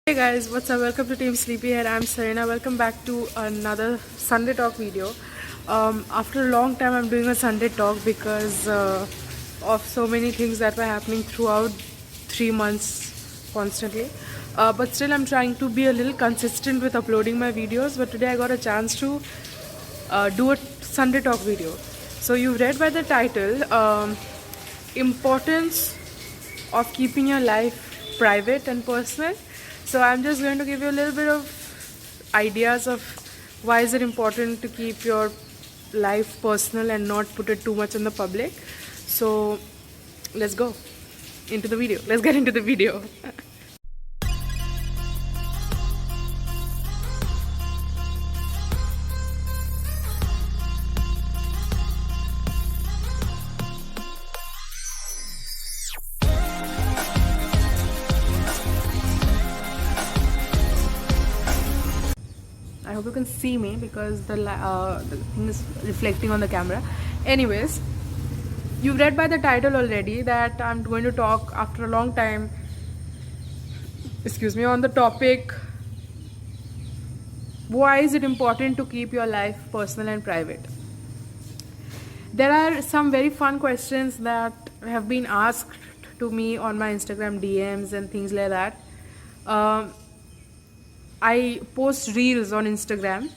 Hey guys, what's up? Welcome to Team Sleepyhead. I'm Serena. Welcome back to another Sunday Talk video. After a long time, I'm doing a Sunday Talk because of so many things that were happening throughout 3 months constantly. But still, I'm trying to be a little consistent with uploading my videos. But today, I got a chance to do a Sunday Talk video. So you've read by the title, importance of keeping your life private and personal. So I'm just going to give you a little bit of ideas of why is it important to keep your life personal and not put it too much in the public. So let's go into the video. Let's get into the video. I hope you can see me because the thing is reflecting on the camera. Anyways, you've read by the title already that I'm going to talk after a long time, on the topic, why is it important to keep your life personal and private? There are some very fun questions that have been asked to me on my Instagram DMs and things like that. I post reels on Instagram.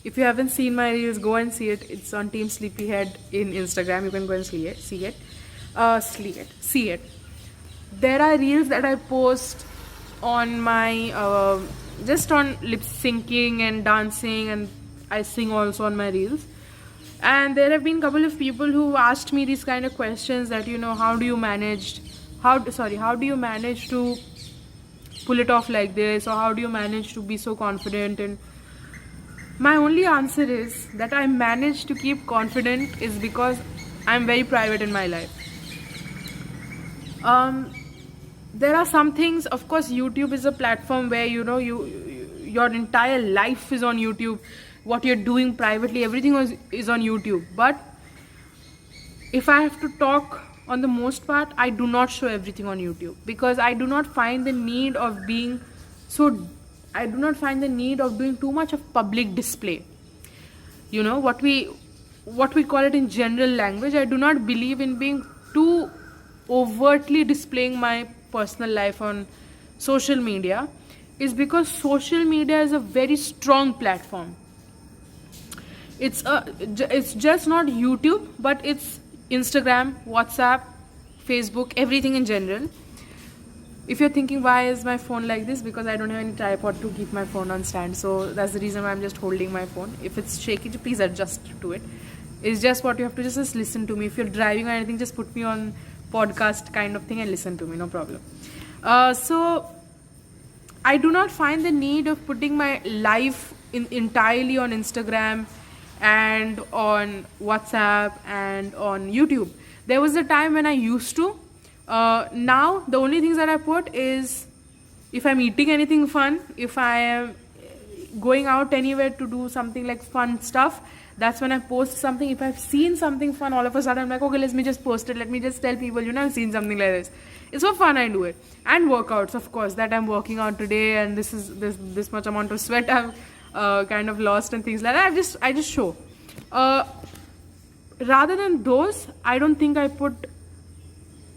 If you haven't seen my reels, go and see it. It's on Team Sleepyhead in Instagram. You can go and see it. There are reels that I post on my just on lip syncing and dancing, and I sing also on my reels. And there have been a couple of people who asked me these kind of questions that, how do you manage to pull it off like this, or how do you manage to be so confident? And my only answer is that I manage to keep confident is because I'm very private in my life. There are some things, of course, YouTube is a platform where your entire life is on YouTube. What you're doing privately, everything is on YouTube. But if I have to talk on the most part, I do not show everything on YouTube because I do not find the need of doing too much of public display. What we call it in general language. I do not believe in being too overtly displaying my personal life on social media, is because social media is a very strong platform. It's just not YouTube, but it's Instagram, WhatsApp, Facebook, everything in general. If you're thinking why is my phone like this, because I don't have any tripod to keep my phone on stand, so that's the reason why I'm just holding my phone. If it's shaky, please adjust to it. It's just what you have to just listen to me. If you're driving or anything, just put me on podcast kind of thing and listen to me, no problem. So I do not find the need of putting my life entirely on Instagram and on WhatsApp and on YouTube. There was a time when I used to. Now the only things that I put is if I'm eating anything fun, if I am going out anywhere to do something like fun stuff, that's when I post something. If I've seen something fun, all of a sudden I'm like, okay, let me just post it. Let me just tell people, I've seen something like this. It's so fun, I do it. And workouts, of course, that I'm working out today and this much amount of sweat I've kind of lost and things like that. I just show. Rather than those, I don't think I put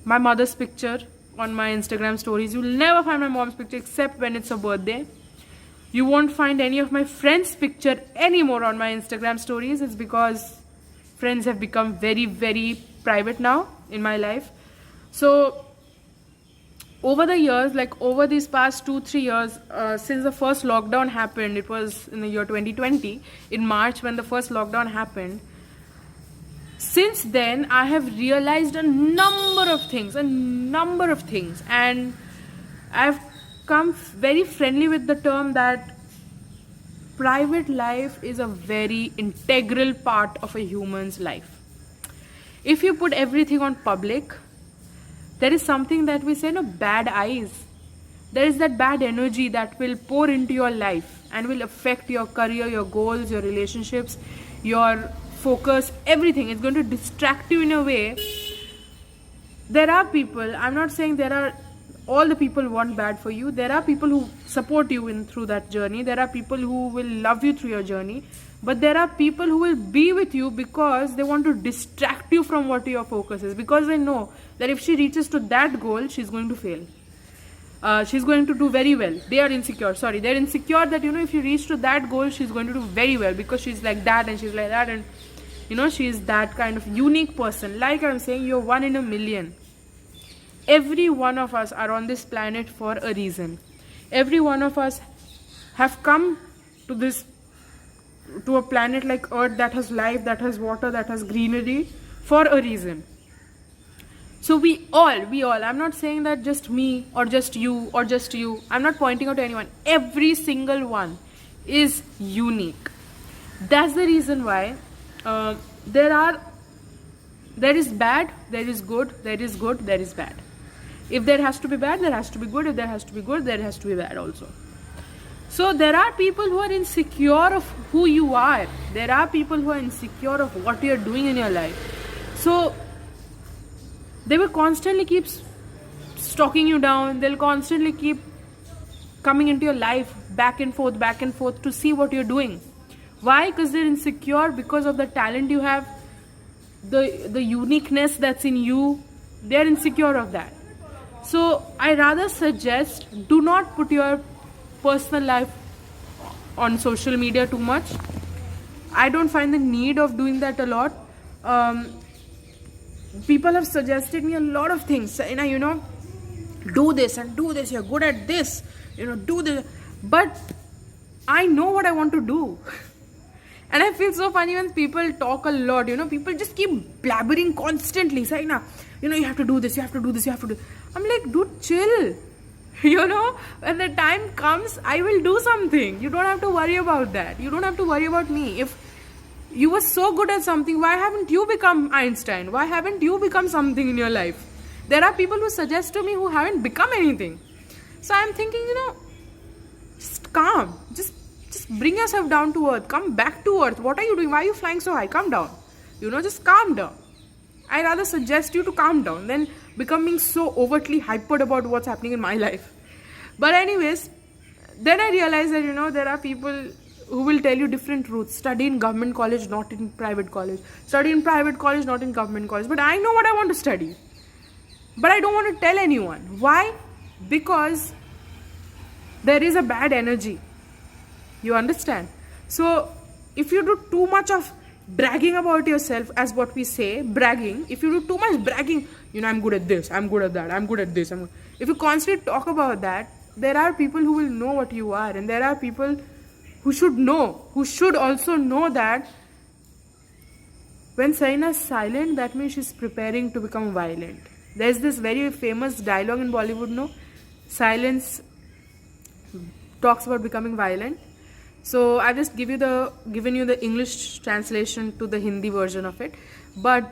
my mother's picture on my Instagram stories. You'll never find my mom's picture except when it's a birthday. You won't find any of my friends' picture anymore on my Instagram stories. It's because friends have become very, very private now in my life. So over the years, like over these past 2-3 years, since the first lockdown happened, it was in the year 2020, in March when the first lockdown happened. Since then, I have realized a number of things, and I've come very friendly with the term that private life is a very integral part of a human's life. If you put everything on public, there is something that we say, bad eyes. There is that bad energy that will pour into your life and will affect your career, your goals, your relationships, your focus, everything. It's going to distract you in a way. There are people, I'm not saying there are all the people want bad for you. There are people who support you in through that journey. There are people who will love you through your journey. But there are people who will be with you because they want to distract you from what your focus is. Because they know that if she reaches to that goal, she's going to fail. She's going to do very well. They are insecure. Sorry, they're insecure that, if you reach to that goal, she's going to do very well because she's like that and she's like that, and she's that kind of unique person. Like I'm saying, you're one in a million. Every one of us are on this planet for a reason. Every one of us have come to a planet like Earth that has life, that has water, that has greenery for a reason. So we all, I'm not saying that just me or just you or just you. I'm not pointing out to anyone. Every single one is unique. That's the reason why there is bad, there is good, there is good, there is bad. If there has to be bad, there has to be good. If there has to be good, there has to be bad also. So there are people who are insecure of who you are. There are people who are insecure of what you are doing in your life. So they will constantly keep stalking you down. They'll constantly keep coming into your life back and forth to see what you're doing. Why? Because they're insecure because of the talent you have, the uniqueness that's in you. They're insecure of that. So I rather suggest, do not put your personal life on social media too much. I don't find the need of doing that a lot. People have suggested me a lot of things. Do this and do this. You're good at this. Do this. But I know what I want to do. And I feel so funny when people talk a lot. People just keep blabbering constantly. Saying, you have to do this, you have to do this, you have to do. I'm like, dude, chill. When the time comes, I will do something. You don't have to worry about that. You don't have to worry about me. If you were so good at something, why haven't you become Einstein? Why haven't you become something in your life? There are people who suggest to me who haven't become anything. So I'm thinking, just calm. Just bring yourself down to earth. Come back to earth. What are you doing? Why are you flying so high? Come down. Just calm down. I rather suggest you to calm down than becoming so overtly hypered about what's happening in my life. But anyways, then I realized that, there are people who will tell you different routes. Study in government college, not in private college. Study in private college, not in government college. But I know what I want to study. But I don't want to tell anyone. Why? Because there is a bad energy. You understand? So if you do too much of bragging about yourself, as what we say, bragging, if you do too much bragging, I'm good at this, I'm good at that, I'm good at this. If you constantly talk about that, there are people who will know what you are, and there are people who should also know that when Saina is silent, that means she's preparing to become violent. There's this very famous dialogue in Bollywood, no? Silence talks about becoming violent. So I've just given you the English translation to the Hindi version of it. But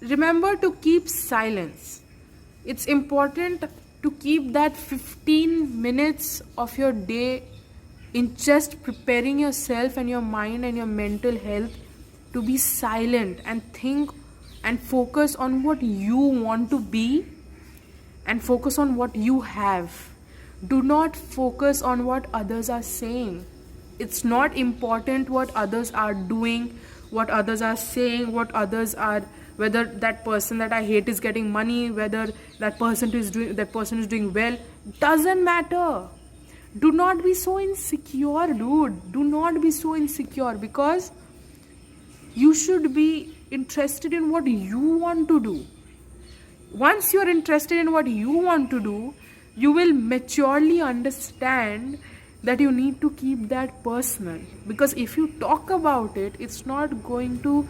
remember to keep silence. It's important to keep that 15 minutes of your day in just preparing yourself and your mind and your mental health to be silent and think and focus on what you want to be and focus on what you have. Do not focus on what others are saying. It's not important what others are doing, what others are saying, whether that person that I hate is getting money, whether that person is doing well. Doesn't matter. Do not be so insecure, dude. Do not be so insecure, because you should be interested in what you want to do. Once you're interested in what you want to do, you will maturely understand that you need to keep that personal, because if you talk about it, it's not going to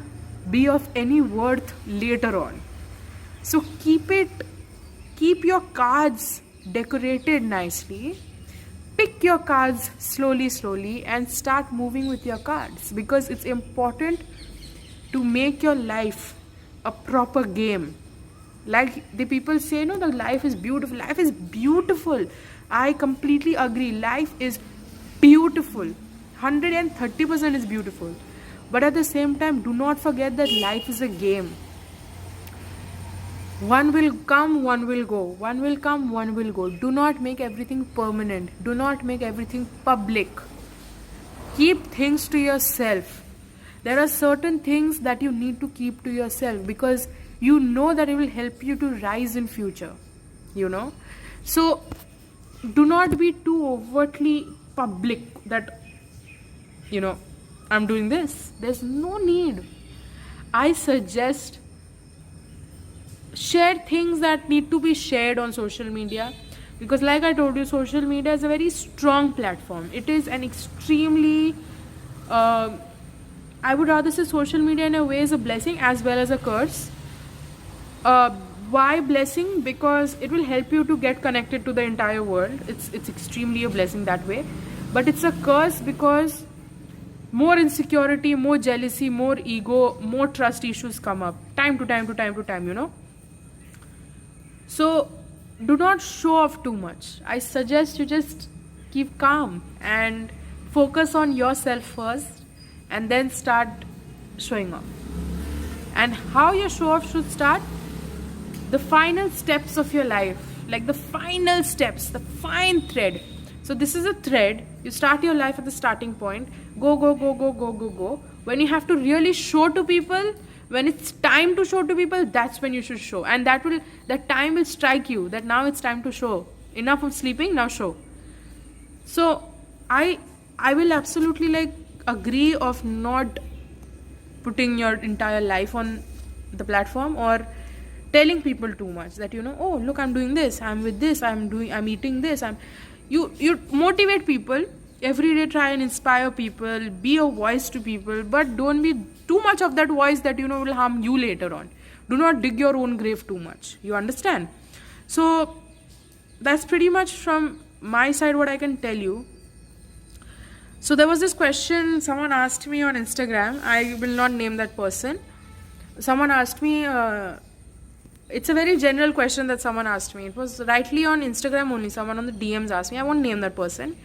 be of any worth later on. So keep your cards decorated nicely, pick your cards slowly and start moving with your cards, because it's important to make your life a proper game. Like the people say, no, the life is beautiful. Life is beautiful. I completely agree. Life is beautiful. 130% is beautiful. But at the same time, do not forget that life is a game. One will come, one will go. One will come, one will go. Do not make everything permanent. Do not make everything public. Keep things to yourself. There are certain things that you need to keep to yourself because you know that it will help you to rise in future. So do not be too overtly public that I'm doing this. There's no need. I suggest share things that need to be shared on social media, because like I told you, social media is a very strong platform. It is an extremely I would rather say social media in a way is a blessing as well as a curse. Why blessing? Because it will help you to get connected to the entire world. It's extremely a blessing that way. But it's a curse because more insecurity, more jealousy, more ego, more trust issues come up time to time. So do not show off too much. I suggest you just keep calm and focus on yourself first and then start showing off. And how your show off should start? The final steps of your life, like the final steps, the fine thread. So this is a thread. You start your life at the starting point. Go. When you have to really show to people, when it's time to show to people, that's when you should show. And that time will strike you that now it's time to show. Enough of sleeping, now show. So I will absolutely agree of not putting your entire life on the platform or telling people too much that oh look, I'm doing this, I'm with this, I'm eating this. You motivate people every day, try and inspire people, be a voice to people, but don't be too much of that voice that will harm you later on. Do not dig your own grave too much. You understand? So that's pretty much from my side what I can tell you. So there was this question someone asked me on Instagram. I will not name that person. Someone asked me, it's a very general question that someone asked me. It was rightly on Instagram only. Someone on the DMs asked me. I won't name that person.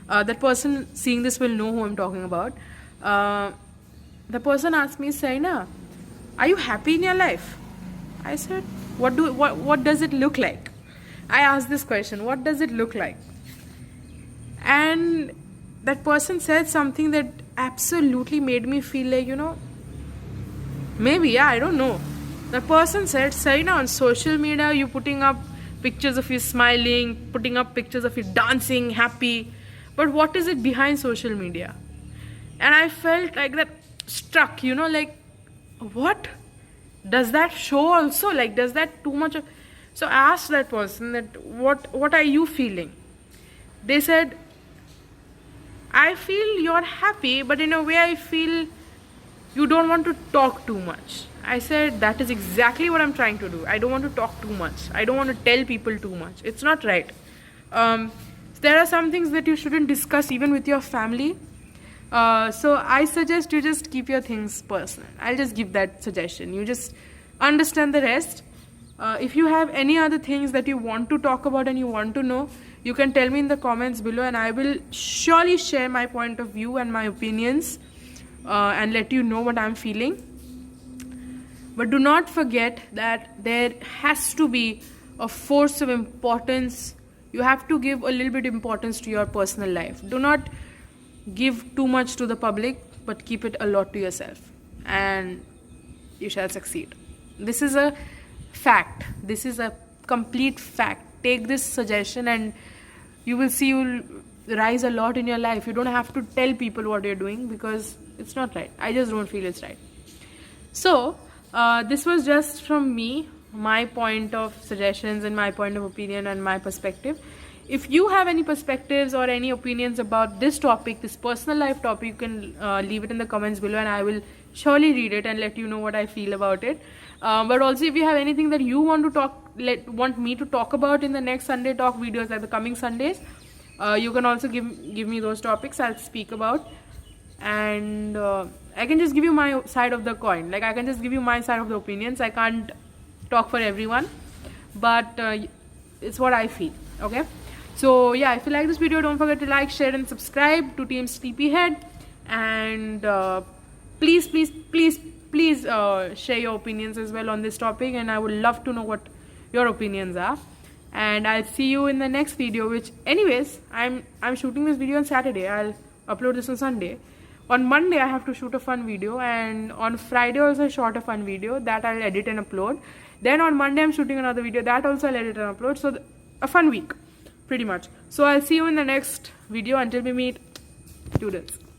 That person seeing this will know who I'm talking about. The person asked me, Saina, are you happy in your life? I said, what does it look like? I asked this question, what does it look like? And that person said something that absolutely made me feel like, maybe, I don't know. The person said, Saina, on social media, you putting up pictures of you smiling, putting up pictures of you dancing, happy. But what is it behind social media? And I felt like that struck, what? Does that show also? Does that too much? So I asked that person that, what are you feeling? They said, I feel you're happy, but in a way I feel you don't want to talk too much. I said, that is exactly what I'm trying to do. I don't want to talk too much. I don't want to tell people too much. It's not right. There are some things that you shouldn't discuss even with your family. So I suggest you just keep your things personal. I'll just give that suggestion. You just understand the rest. If you have any other things that you want to talk about and you want to know, you can tell me in the comments below, and I will surely share my point of view and my opinions and let you know what I'm feeling. But do not forget that there has to be a force of importance. You have to give a little bit importance to your personal life. Do not give too much to the public, but keep it a lot to yourself, and you shall succeed. This is a fact. This is a complete fact. Take this suggestion and you will see you'll rise a lot in your life. You don't have to tell people what you're doing because it's not right. I just don't feel it's right. So this was just from me, my point of suggestions and my point of opinion and my perspective. If you have any perspectives or any opinions about this topic, this personal life topic, you can leave it in the comments below, and I will surely read it and let you know what I feel about it. But also, if you have anything that you want me to talk about in the next Sunday Talk videos, like the coming Sundays, you can also give me those topics. I'll speak about, and I can just give you my side of the coin. I can just give you my side of the opinions. I can't talk for everyone, but it's what I feel. Okay. So yeah, if you like this video, don't forget to like, share and subscribe to Team Sleepyhead, and please please share your opinions as well on this topic, and I would love to know what your opinions are. And I'll see you in the next video, which anyways I'm shooting this video on Saturday. I'll upload this on Sunday. On Monday I have to shoot a fun video, and on Friday also I shot a fun video that I'll edit and upload. Then on Monday I'm shooting another video that also I'll edit and upload. So a fun week pretty much. So I'll see you in the next video. Until we meet, do this.